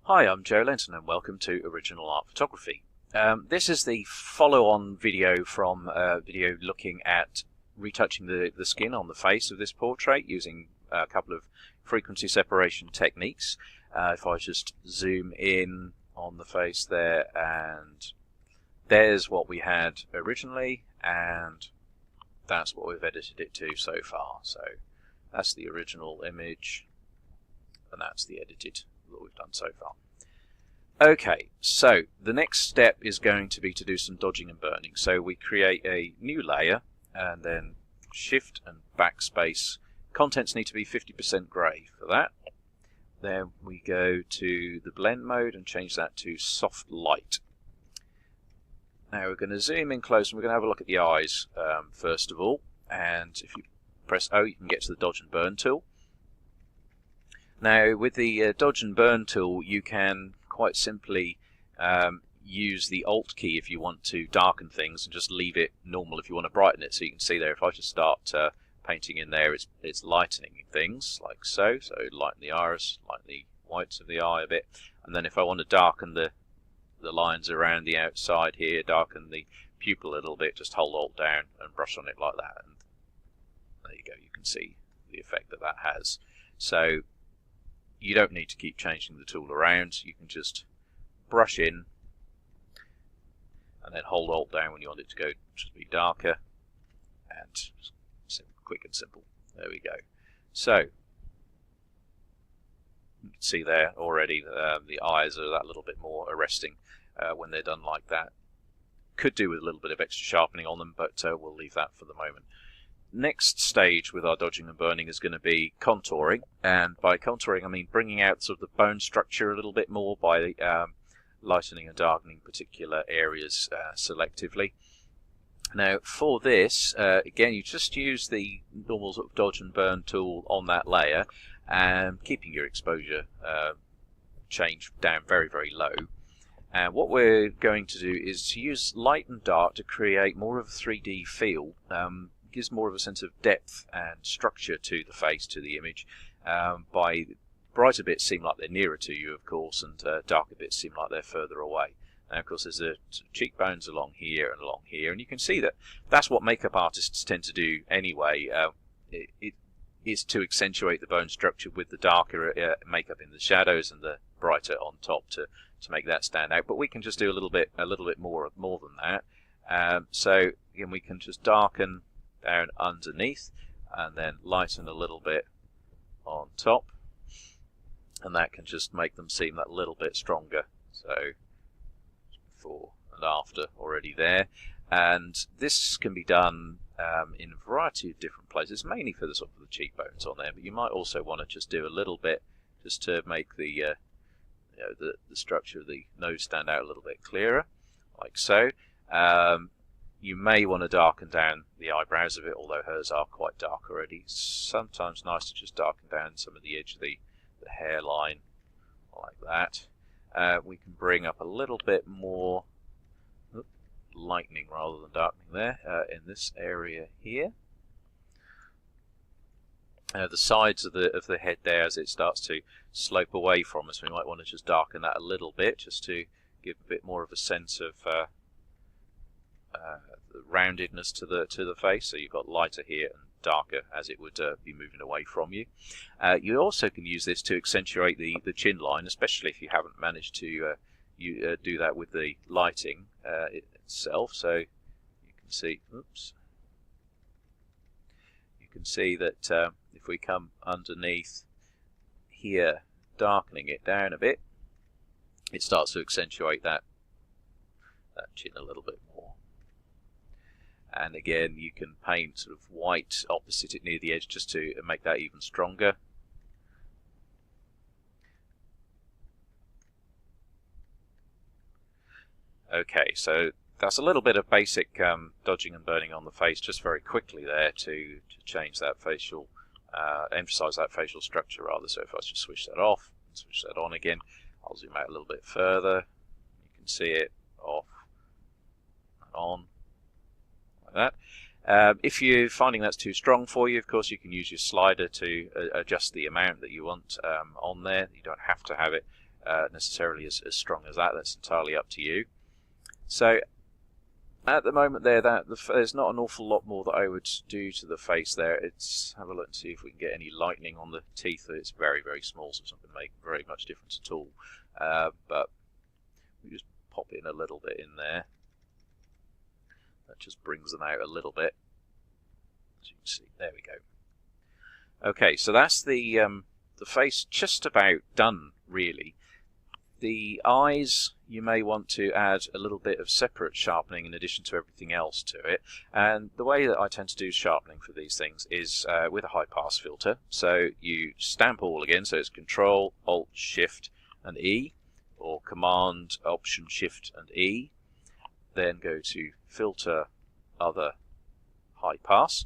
Hi, I'm Joe Lenton and welcome to Original Art Photography. This is the follow-on video from a video looking at retouching the skin on the face of this portrait using a couple of frequency separation techniques. If I just zoom in on the face there, and there's what we had originally, and that's what we've edited it to so far. So that's the original image, and that's the edited that we've done so far. Okay, so the next step is going to be to do some dodging and burning. So we create a new layer and then shift and backspace. Contents need to be 50% grey for that. Then we go to the blend mode and change that to soft light. Now we're going to zoom in close and we're going to have a look at the eyes first of all. And if you press O, you can get to the dodge and burn tool. Now with the dodge and burn tool, you can quite simply use the Alt key if you want to darken things and just leave it normal if you want to brighten it. So you can see there, if I just start painting in there, it's lightening things like so. So lighten the iris, lighten the whites of the eye a bit. And then if I want to darken the lines around the outside here, darken the pupil a little bit, just hold Alt down and brush on it like that. And there you go, you can see the effect that that has. So you don't need to keep changing the tool around. You can just brush in and then hold Alt down when you want it to go to be darker, and quick and simple. There we go. So you can see there already the eyes are that little bit more arresting when they're done like that. Could do with a little bit of extra sharpening on them, but we'll leave that for the moment. Next stage with our dodging and burning is going to be contouring, and by contouring I mean bringing out sort of the bone structure a little bit more by lightening and darkening particular areas selectively. Now for this, again, you just use the normal sort of dodge and burn tool on that layer and keeping your exposure change down very, very low. And what we're going to do is to use light and dark to create more of a 3D feel. Gives more of a sense of depth and structure to the face, to the image. By brighter bits seem like they're nearer to you, of course, and darker bits seem like they're further away. Now, of course, there's the cheekbones along here and along here, and you can see that that's what makeup artists tend to do anyway. It is to accentuate the bone structure with the darker makeup in the shadows and the brighter on top to make that stand out. But we can just do a little bit more than that. So again, we can just darken down underneath and then lighten a little bit on top, and that can just make them seem that little bit stronger. So before and after already there, and this can be done in a variety of different places, mainly for the sort of the cheekbones on there, but you might also want to just do a little bit just to make the the structure of the nose stand out a little bit clearer, like so. You may want to darken down the eyebrows of it, although hers are quite dark already. It's sometimes nice to just darken down some of the edge of the hairline, like that. We can bring up a little bit more lightening rather than darkening there in this area here. The sides of the head there, as it starts to slope away from us, we might want to just darken that a little bit, just to give a bit more of a sense of the roundedness to the face. So you've got lighter here and darker as it would be moving away from you. You also can use this to accentuate the chin line, especially if you haven't managed to do that with the lighting itself. So you can see, you can see that if we come underneath here, darkening it down a bit, it starts to accentuate that chin a little bit more. And again, you can paint sort of white opposite it near the edge just to make that even stronger. Okay, so that's a little bit of basic dodging and burning on the face, just very quickly there to change that facial, emphasize that facial structure rather. So if I just switch that off and switch that on again, I'll zoom out a little bit further. You can see it off and on. Like that. If you're finding that's too strong for you, of course you can use your slider to adjust the amount that you want on there. You don't have to have it necessarily as strong as that. That's entirely up to you. So at the moment there's not an awful lot more that I would do to the face there. It's have a look and see if we can get any lightening on the teeth. It's very, very small, so it's not going to make very much difference at all. But we just pop in a little bit in there. That just brings them out a little bit. As you can see, there we go. Okay, so that's the face just about done, really. The eyes, you may want to add a little bit of separate sharpening in addition to everything else to it. And the way that I tend to do sharpening for these things is with a high pass filter. So you stamp all again, so it's Control, Alt, Shift and E, or Command, Option, Shift and E. Then go to Filter, Other, High Pass.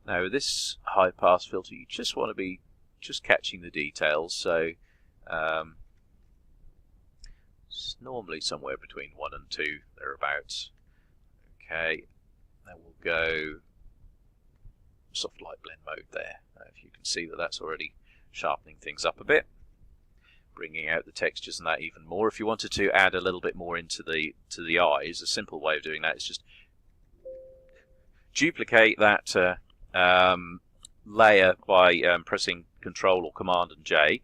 Now this high pass filter, you just want to be just catching the details. So it's normally somewhere between 1 and 2, thereabouts. Okay, then we'll go soft light blend mode there. If you can see that that's already sharpening things up a bit, bringing out the textures and that even more. If you wanted to add a little bit more into the eyes, a simple way of doing that is just duplicate that layer by pressing Control or Command and J.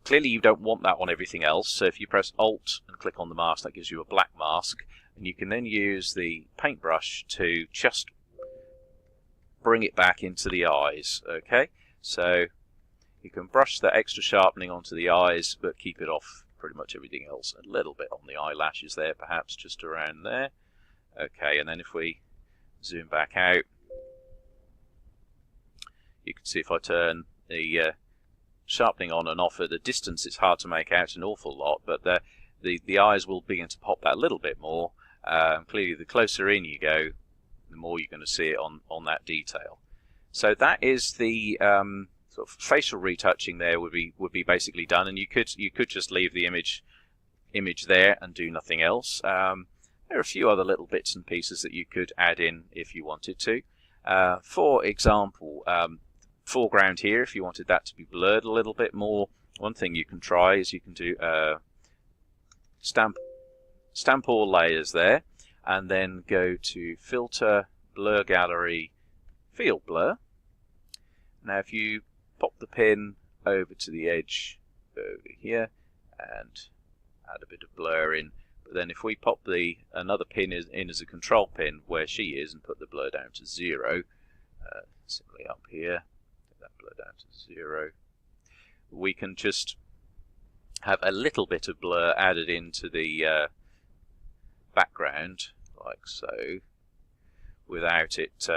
Clearly you don't want that on everything else, so if you press Alt and click on the mask, that gives you a black mask, and you can then use the paintbrush to just bring it back into the eyes. Okay, so you can brush that extra sharpening onto the eyes, but keep it off pretty much everything else. A little bit on the eyelashes there, perhaps just around there. Okay, and then if we zoom back out, you can see if I turn the sharpening on and off at a distance, it's hard to make out an awful lot, but the eyes will begin to pop that a little bit more. Clearly, the closer in you go, the more you're going to see it on that detail. So that is the sort of facial retouching there would be basically done, and you could just leave the image there and do nothing else. There are a few other little bits and pieces that you could add in if you wanted to. For example, foreground here, if you wanted that to be blurred a little bit more, one thing you can try is you can do stamp all layers there, and then go to Filter, Blur Gallery, Field Blur. Now if you pop the pin over to the edge over here and add a bit of blur in, but then if we pop another pin in as a control pin where she is and put the blur down to 0, simply up here, that blur down to 0, we can just have a little bit of blur added into the background, like so, without it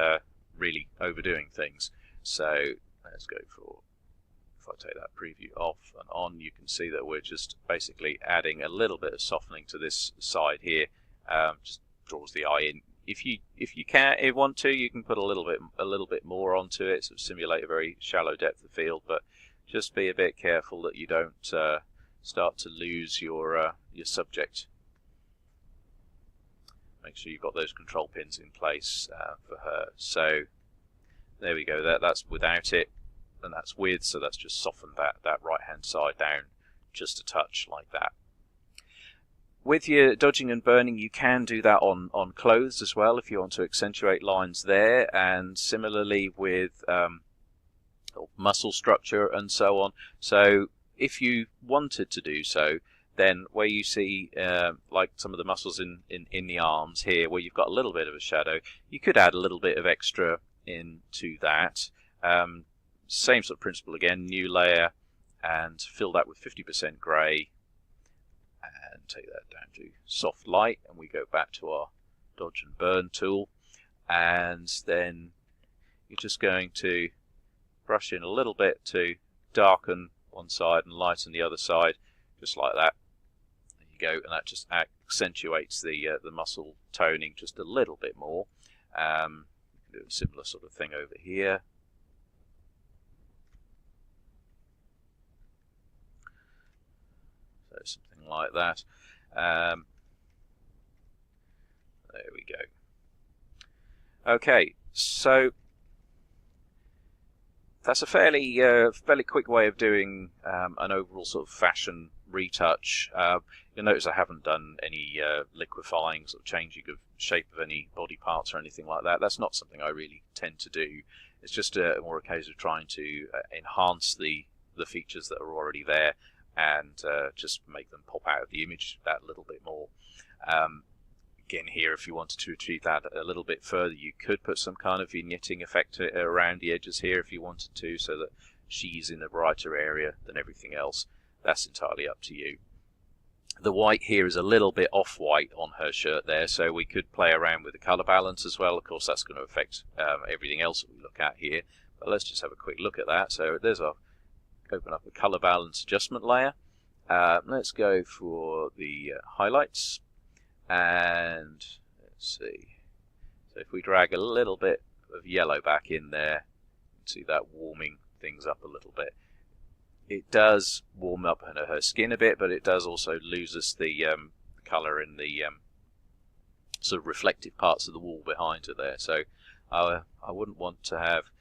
really overdoing things. So let's go for, if I take that preview off and on, you can see that we're just basically adding a little bit of softening to this side here. Just draws the eye in. If you want to, you can put a little bit more onto it, so simulate a very shallow depth of field. But just be a bit careful that you don't start to lose your subject. Make sure you've got those control pins in place for her. So there we go. That's without it, and that's with. So that's just softened that right hand side down just a touch like that. With your dodging and burning, you can do that on clothes as well if you want to accentuate lines there, and similarly with muscle structure and so on. So if you wanted to do so, then where you see like some of the muscles in the arms here, where you've got a little bit of a shadow, you could add a little bit of extra into that. Same sort of principle again, new layer, and fill that with 50% grey, and take that down to soft light, and we go back to our dodge and burn tool, and then you're just going to brush in a little bit to darken one side and lighten the other side, just like that. There you go, and that just accentuates the muscle toning just a little bit more. You can do a similar sort of thing over here. So something like that. There we go. Okay, so that's a fairly fairly quick way of doing an overall sort of fashion retouch. You'll notice I haven't done any liquefying, sort of changing of shape of any body parts or anything like that. That's not something I really tend to do. It's just more a case of trying to enhance the features that are already there and just make them pop out of the image that little bit more. Again, here, if you wanted to achieve that a little bit further, you could put some kind of vignetting effect around the edges here if you wanted to, so that she's in a brighter area than everything else. That's entirely up to you. The white here is a little bit off-white on her shirt there, so we could play around with the colour balance as well. Of course, that's going to affect everything else that we look at here, but let's just have a quick look at that. So there's our open up a colour balance adjustment layer. Let's go for the highlights. And let's see, so if we drag a little bit of yellow back in there, you can see that warming things up a little bit. It does warm up her skin a bit, but it does also lose us the colour in the sort of reflective parts of the wall behind her there. So I wouldn't want to have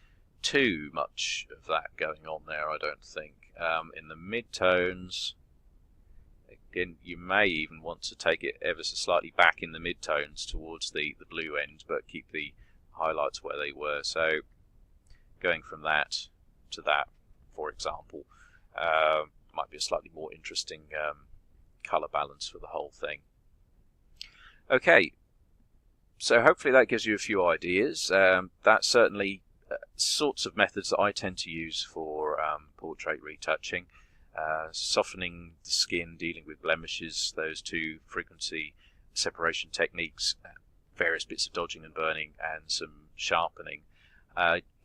too much of that going on there, I don't think. In the mid-tones, again, you may even want to take it ever so slightly back in the mid-tones towards the blue end, but keep the highlights where they were. So going from that to that, for example, might be a slightly more interesting colour balance for the whole thing. Okay, so hopefully that gives you a few ideas. That's certainly sorts of methods that I tend to use for portrait retouching. Softening the skin, dealing with blemishes, those two frequency separation techniques, various bits of dodging and burning, and some sharpening.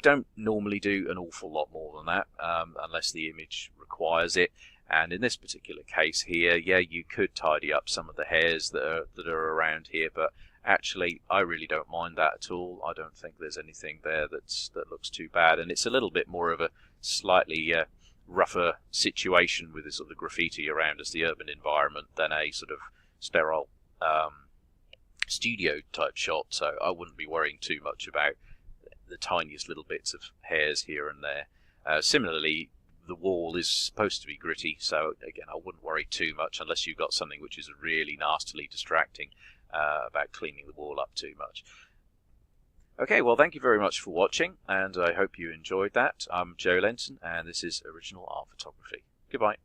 Don't normally do an awful lot more than that unless the image requires it. And in this particular case here, yeah, you could tidy up some of the hairs that are around here, but actually I really don't mind that at all. I don't think there's anything there that looks too bad, and it's a little bit more of a slightly rougher situation with this sort of graffiti around us, the urban environment, than a sort of sterile studio type shot. So I wouldn't be worrying too much about the tiniest little bits of hairs here and there. Similarly, the wall is supposed to be gritty, so again, I wouldn't worry too much unless you've got something which is really nastily distracting about cleaning the wall up too much. Okay, well, thank you very much for watching, and I hope you enjoyed that. I'm Joe Lenton, and this is Original Art Photography. Goodbye.